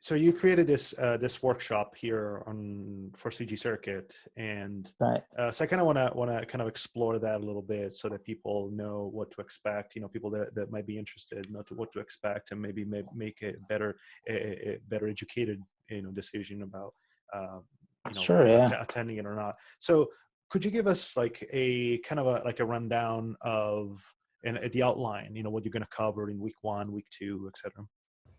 So you created this workshop here for CG Circuit, and Right. so I kind of want to kind of explore that a little bit so that people know what to expect. People that might be interested know what to expect, and maybe make a better educated decision about Sure. Yeah. attending it or not. So could you give us like a kind of a rundown of and the outline? What you're going to cover in week 1, week 2, etc.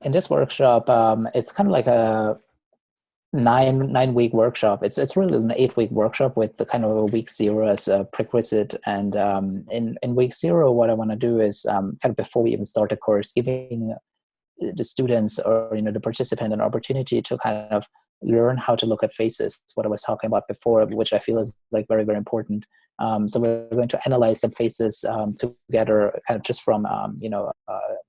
In this workshop, it's kind of like a nine-week workshop. It's really an 8-week workshop with the kind of a week 0 as a prerequisite. And in week 0, what I want to do is kind of before we even start the course, giving the students or the participant an opportunity to kind of learn how to look at faces. What I was talking about before, which I feel is like very, very important. So we're going to analyze some faces together, kind of just from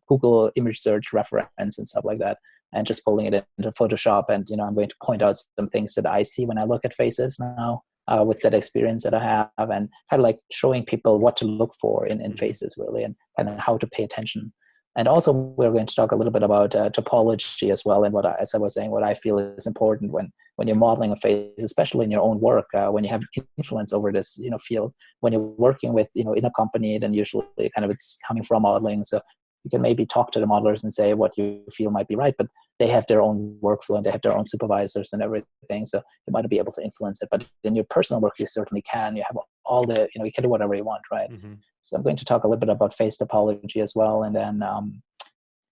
Google image search reference and stuff like that, and just pulling it into Photoshop. And I'm going to point out some things that I see when I look at faces now with that experience that I have, and kind of like showing people what to look for in faces really, and how to pay attention. And also, we're going to talk a little bit about topology as well, and as I was saying, what I feel is important when you're modeling a face, especially in your own work, when you have influence over this field. When you're working with in a company, then usually kind of it's coming from modeling, so you can maybe talk to the modelers and say what you feel might be right, but they have their own workflow and they have their own supervisors and everything, so you might not be able to influence it. But in your personal work, you certainly can. You have all the you can do whatever you want, right? So I'm going to talk a little bit about face topology as well, and then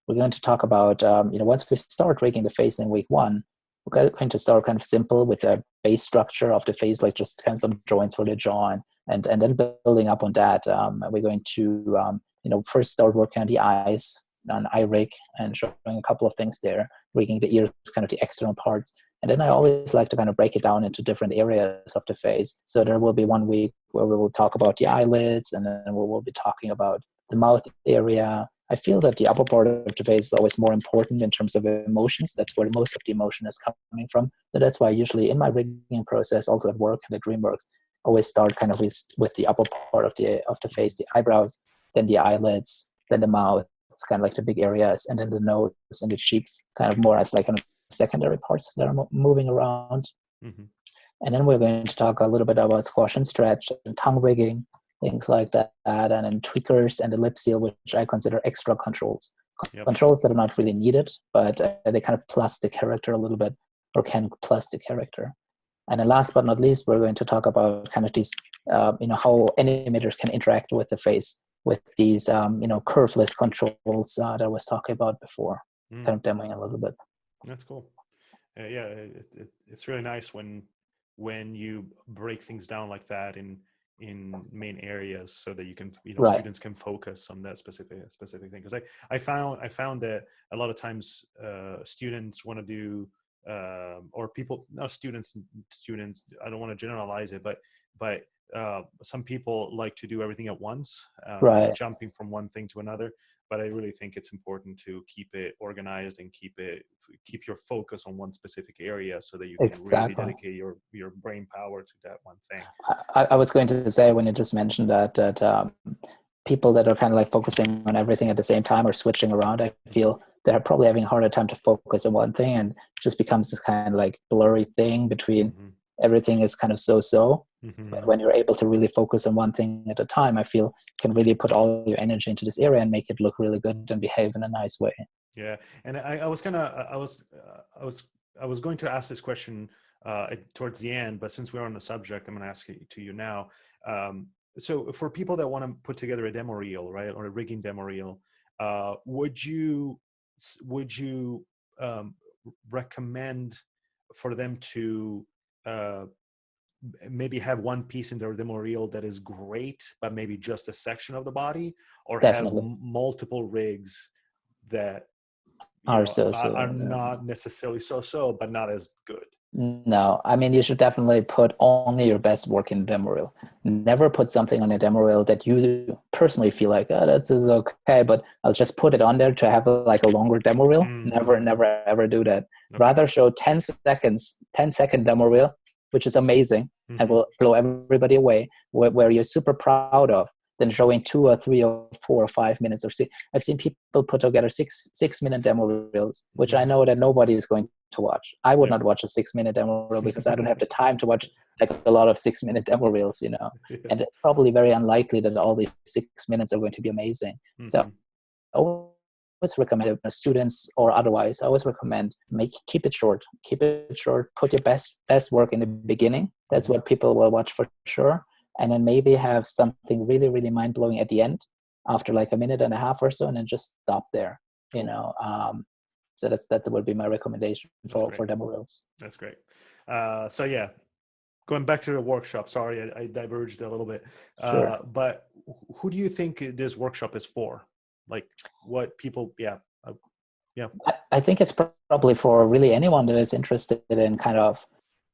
we're going to talk about once we start rigging the face in week 1, we're going to start kind of simple with a base structure of the face, like just kind of some joints for the jaw, and then building up on that. We're going to first start working on the eyes, on eye rig, and showing a couple of things there, rigging the ears, kind of the external parts. And then I always like to kind of break it down into different areas of the face. So there will be 1 week where we will talk about the eyelids, and then we will be talking about the mouth area. I feel that the upper part of the face is always more important in terms of emotions. That's where most of the emotion is coming from. So that's why usually in my rigging process, also at work and at DreamWorks, I always start kind of with the upper part of the face, the eyebrows, then the eyelids, then the mouth, kind of like the big areas, and then the nose and the cheeks, kind of more as like kind of secondary parts that are moving around. And then we're going to talk a little bit about squash and stretch and tongue rigging, things like that, and then tweakers and the lip seal, which I consider extra controls. Controls that are not really needed, but they kind of plus the character a little bit, or can plus the character. And then last but not least, we're going to talk about kind of these, how animators can interact with the face with these, curveless controls that I was talking about before, kind of demoing a little bit. That's cool. It's really nice when you break things down like that in main areas, so that you can students can focus on that specific thing. Because I found that a lot of times students want to do or people, not students, I don't want to generalize it, but some people like to do everything at once, jumping from one thing to another. But I really think it's important to keep it organized and keep your focus on one specific area, so that you can really dedicate your brain power to that one thing. I was going to say, when you just mentioned that people that are kind of like focusing on everything at the same time or switching around, I feel they're probably having a harder time to focus on one thing, and it just becomes this kind of like blurry thing between everything is kind of so. But when you're able to really focus on one thing at a time, I feel you can really put all your energy into this area and make it look really good and behave in a nice way. Yeah, and I was going to ask this question towards the end, but since we're on the subject, I'm going to ask it to you now. So for people that want to put together a demo reel, right, or a rigging demo reel, would you recommend for them to maybe have one piece in their demo reel that is great, but maybe just a section of the body, or Definitely. have multiple rigs that are not necessarily so, but not as good? No, I mean, you should definitely put only your best work in demo reel. Never put something on a demo reel that you personally feel like, oh, that's okay, but I'll just put it on there to have like a longer demo reel. Never, ever do that. Okay. Rather show 10-second demo reel, which is amazing and will blow everybody away, where you're super proud of. than showing 2 or 3 or 4 or 5 minutes or six. I've seen people put together 6 minute demo reels, which I know that nobody is going to watch. I would not watch a 6 minute demo reel because I don't have the time to watch like a lot of 6 minute demo reels, you know. Yes. And it's probably very unlikely that all these 6 minutes are going to be amazing. So I always recommend students or otherwise, I always recommend keep it short, put your best work in the beginning. That's what people will watch for sure. And then maybe have something really, really mind-blowing at the end after like a minute and a half or so, and then just stop there, you know. So that would be my recommendation for demo reels. That's great. So yeah, going back to the workshop, sorry, I diverged a little bit. Sure. But who do you think this workshop is for? Like what people, I think it's probably for really anyone that is interested in kind of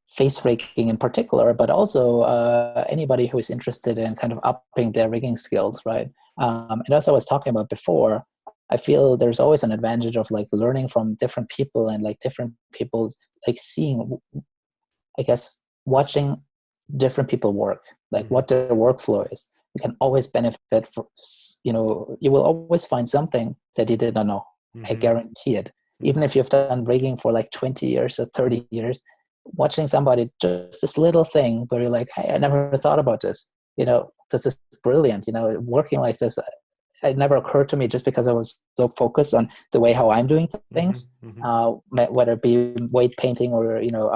face rigging in particular, but also anybody who is interested in kind of upping their rigging skills, right? And as I was talking about before, I feel there's always an advantage of like learning from different people and like different people's like seeing, I guess, watching different people work, like what their workflow is. You can always benefit from, you know, you will always find something that you did not know. I guarantee it. Even if you've done rigging for like 20 years or 30 years, watching somebody just this little thing where you're like, hey, I never thought about this. You know, this is brilliant. You know, working like this, it never occurred to me just because I was so focused on the way how I'm doing things, whether it be weight painting or, you know,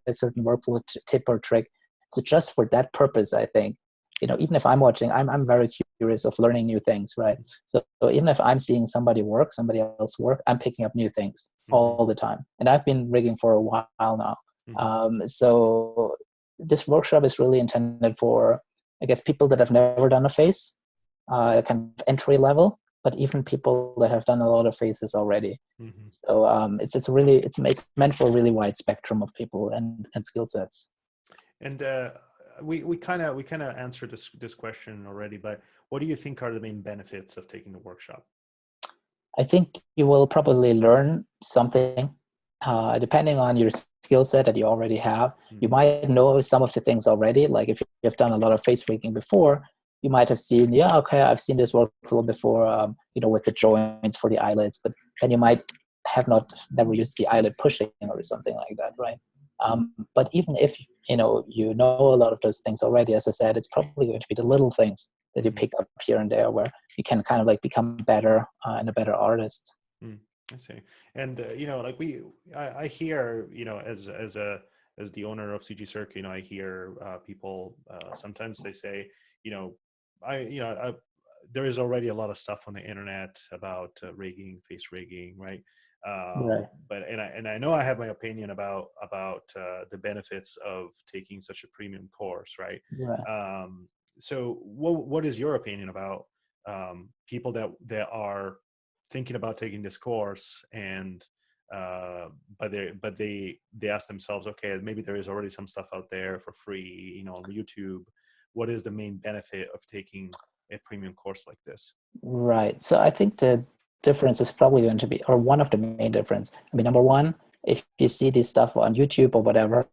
a certain workflow tip or trick. So just for that purpose, I think, you know, even if I'm watching, I'm very curious of learning new things, right? So even if I'm seeing somebody else work, I'm picking up new things all the time. And I've been rigging for a while now. So this workshop is really intended for, I guess, people that have never done a face, kind of entry level, but even people that have done a lot of faces already. So it's meant for a really wide spectrum of people and skill sets. And we kind of answered this question already, but what do you think are the main benefits of taking the workshop? I think you will probably learn something depending on your skill set that you already have. You might know some of the things already. Like if you've done a lot of face rigging before, you might have seen, yeah, okay, I've seen this workflow before, you know, with the joints for the eyelids, but then you might have never used the eyelid pushing or something like that, right? But even if, you know a lot of those things already, as I said, it's probably going to be the little things that you pick up here and there where you can kind of like become better and a better artist. I see. And you know, like I hear, you know, as the owner of CG Circuit, you know, I hear people sometimes they say, you know, there is already a lot of stuff on the internet about rigging, face rigging, right? Right. But I know I have my opinion about the benefits of taking such a premium course, right? Right. So what is your opinion about people that are thinking about taking this course and but they ask themselves, okay, maybe there is already some stuff out there for free, you know, on YouTube. What is the main benefit of taking a premium course like this? Right. So I think the difference is probably going to be, or one of the main difference. I mean, number one, if you see this stuff on YouTube or whatever,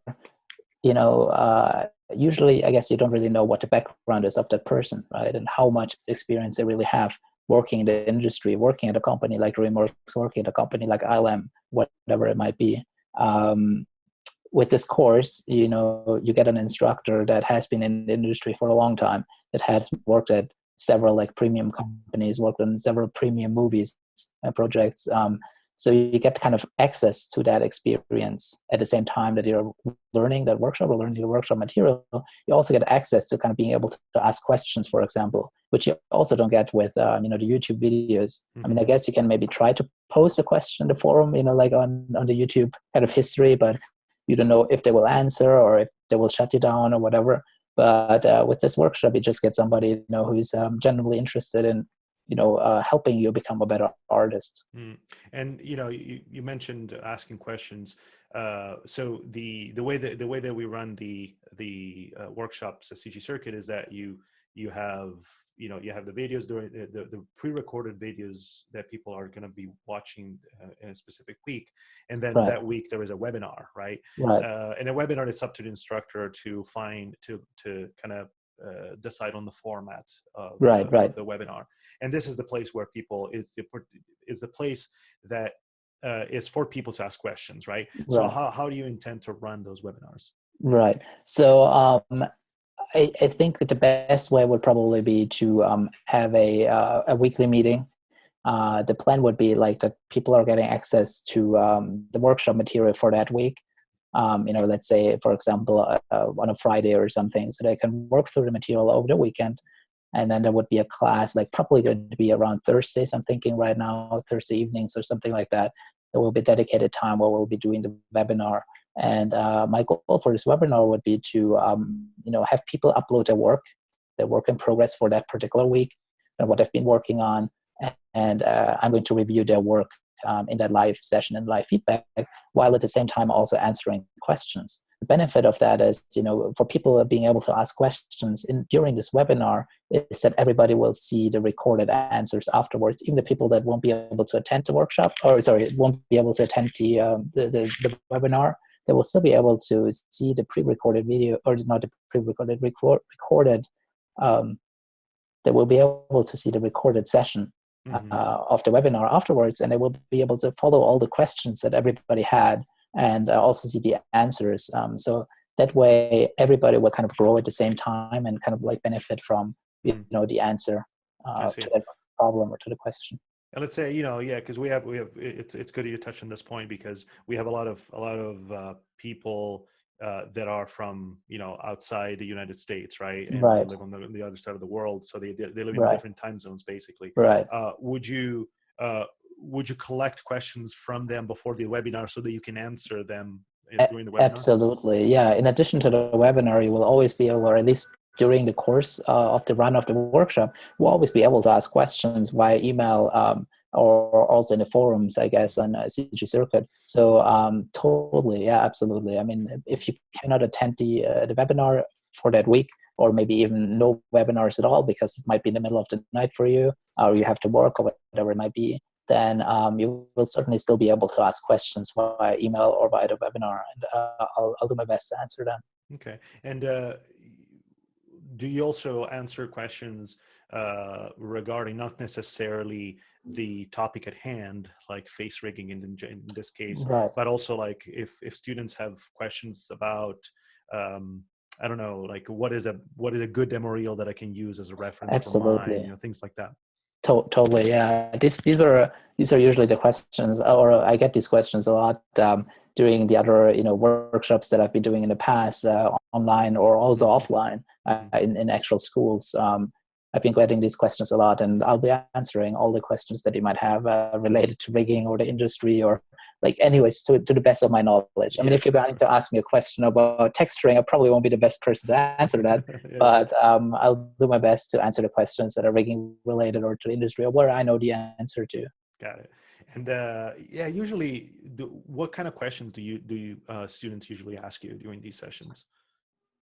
you know, usually I guess you don't really know what the background is of that person, right? And how much experience they really have working in the industry, working at a company like DreamWorks, working at a company like ILM, whatever it might be. With this course, you know, you get an instructor that has been in the industry for a long time, that has worked at several like premium companies, worked on several premium movies and projects. So you get kind of access to that experience at the same time that you're learning that workshop or learning the workshop material. You also get access to kind of being able to ask questions, for example, which you also don't get with you know, the YouTube videos. I mean, I guess you can maybe try to post a question in the forum, you know, like on the YouTube kind of history, but you don't know if they will answer or if they will shut you down or whatever. But with this workshop, you just get somebody, you know, who's genuinely interested in, you know, helping you become a better artist. And you know, you mentioned asking questions. So the way that we run the workshops at CG Circuit is that you have, you know, you have the videos during the pre-recorded videos that people are going to be watching in a specific week, and then Right. that week there is a webinar, right? Right. And a webinar, it's up to the instructor to find to kind of decide on the format of, right. the webinar. And this is the place where people is the place that is for people to ask questions, right? So how do you intend to run those webinars? Right. So I think that the best way would probably be to have a weekly meeting. The plan would be like that people are getting access to the workshop material for that week. Let's say, for example, on a Friday or something, so they can work through the material over the weekend. And then there would be a class, like probably going to be around Thursdays, I'm thinking right now, Thursday evenings or something like that. There will be dedicated time where we'll be doing the webinar. And my goal for this webinar would be to, have people upload their work in progress for that particular week and what they've been working on. And I'm going to review their work in that live session and live feedback, while at the same time also answering questions. The benefit of that is, for people being able to ask questions during this webinar, is that everybody will see the recorded answers afterwards. Even the people that won't be able to attend the workshop, won't be able to attend the webinar, they will still be able to see the pre-recorded video, or not the pre-recorded, recorded. They will be able to see the recorded session of the webinar afterwards, and they will be able to follow all the questions that everybody had, and also see the answers. So that way, everybody will kind of grow at the same time and kind of like benefit from the answer to that problem or to the question. And let's say, because we have it's good that you touched on this point, because we have a lot of people that are from outside the United States, right? And they live on the other side of the world, so they live in different time zones, basically. Right. Would you collect questions from them before the webinar so that you can answer them during the webinar? Absolutely, yeah. In addition to the webinar, you will always be able, or at least during the course of the run of the workshop, we'll always be able to ask questions via email, or also in the forums, I guess, on CG Circuit. So totally, yeah, absolutely. I mean, if you cannot attend the webinar for that week, or maybe even no webinars at all because it might be in the middle of the night for you, or you have to work or whatever it might be, then you will certainly still be able to ask questions via email or via the webinar, and I'll do my best to answer them. Okay. And do you also answer questions regarding not necessarily the topic at hand, like face rigging in this case, but also like if students have questions about I don't know, like what is a good demo reel that I can use as a reference for mine, things like that. Totally, yeah. These are usually the questions, or I get these questions a lot during the other workshops that I've been doing in the past, online or also offline in actual schools. I've been getting these questions a lot, and I'll be answering all the questions that you might have related to rigging or the industry, or like anyways, to the best of my knowledge. I mean, if you're going to ask me a question about texturing, I probably won't be the best person to answer that, but I'll do my best to answer the questions that are rigging related or to the industry or where I know the answer to. Got it. And usually, what kind of questions do students usually ask you during these sessions?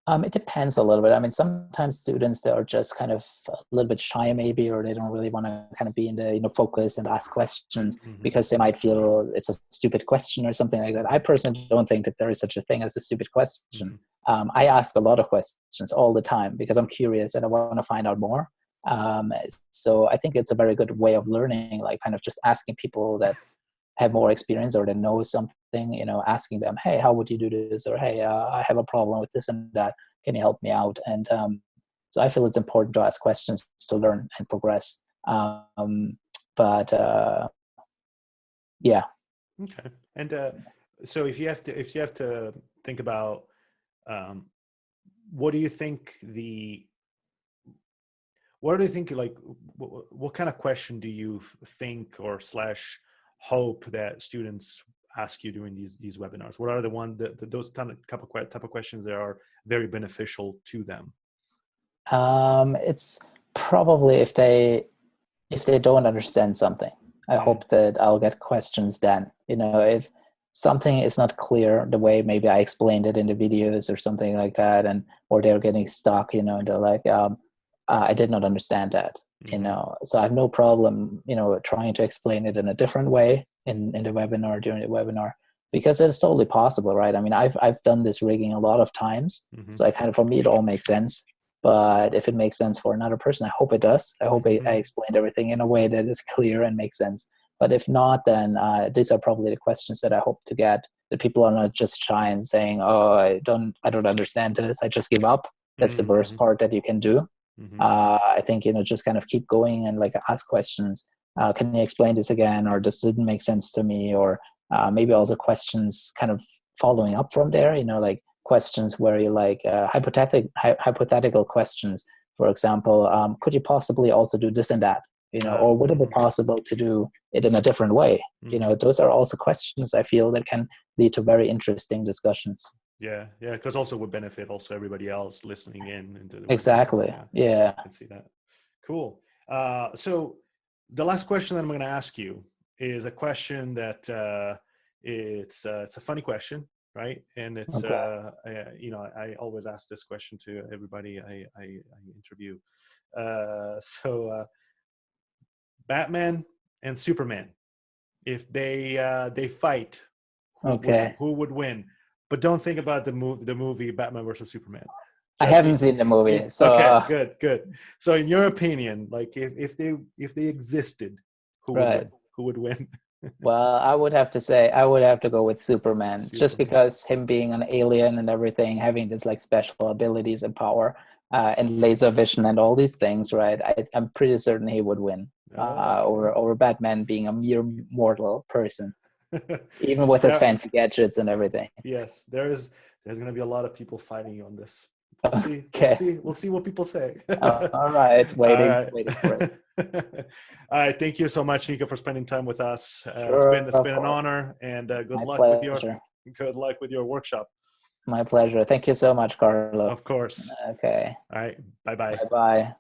It depends a little bit. I mean, sometimes students, they are just kind of a little bit shy maybe, or they don't really want to kind of be in the focus and ask questions because they might feel it's a stupid question or something like that. I personally don't think that there is such a thing as a stupid question. I ask a lot of questions all the time because I'm curious and I want to find out more. So I think it's a very good way of learning, like kind of just asking people that have more experience or that know something, asking them, hey, how would you do this? Or, hey, I have a problem with this and that. Can you help me out? And so I feel it's important to ask questions to learn and progress. But yeah. Okay. And so if you have to think about what do you think like what kind of question do you think or / hope that students ask you during these webinars? What are the those type of questions that are very beneficial to them? It's probably if they don't understand something. I hope that I'll get questions then. If something is not clear the way maybe I explained it in the videos or something like that, or they're getting stuck, and they're like, I did not understand that. So I have no problem, trying to explain it in a different way in the webinar, during the webinar, because it's totally possible, right? I mean, I've done this rigging a lot of times, so for me, it all makes sense. But if it makes sense for another person, I hope it does. I hope I explained everything in a way that is clear and makes sense. But if not, then these are probably the questions that I hope to get. That people are not just shy and saying, "Oh, I don't understand this. I just give up." That's the worst part that you can do. I think, just kind of keep going and like ask questions. Can you explain this again? Or this didn't make sense to me? Or maybe also questions kind of following up from there, like questions where you like hypothetical questions. For example, could you possibly also do this and that? Or would it be possible to do it in a different way? Those are also questions I feel that can lead to very interesting discussions. Yeah, because also would benefit also everybody else listening in into the exactly. Yeah. I can see that. Cool. So the last question that I'm going to ask you is a question that it's a funny question, right? And it's Okay. I always ask this question to everybody I interview. Batman and Superman, if they fight, who would win? But don't think about the movie Batman versus Superman. I haven't seen the movie, so okay, good. So in your opinion, like if they existed, who would win? Who would win? Well, I would have to go with Superman, just because him being an alien and everything, having this like special abilities and power, and laser vision and all these things, right? I'm pretty certain he would win over Batman being a mere mortal person, even with his fancy gadgets and everything. Yes, there's going to be a lot of people fighting you on this. We'll see what people say. All right, waiting for it. All right, thank you so much, Nico, for spending time with us. Sure, it's been an honor, and good luck with your workshop. My pleasure. Thank you so much, Carlo. Of course. Okay. All right. Bye-bye. Bye-bye.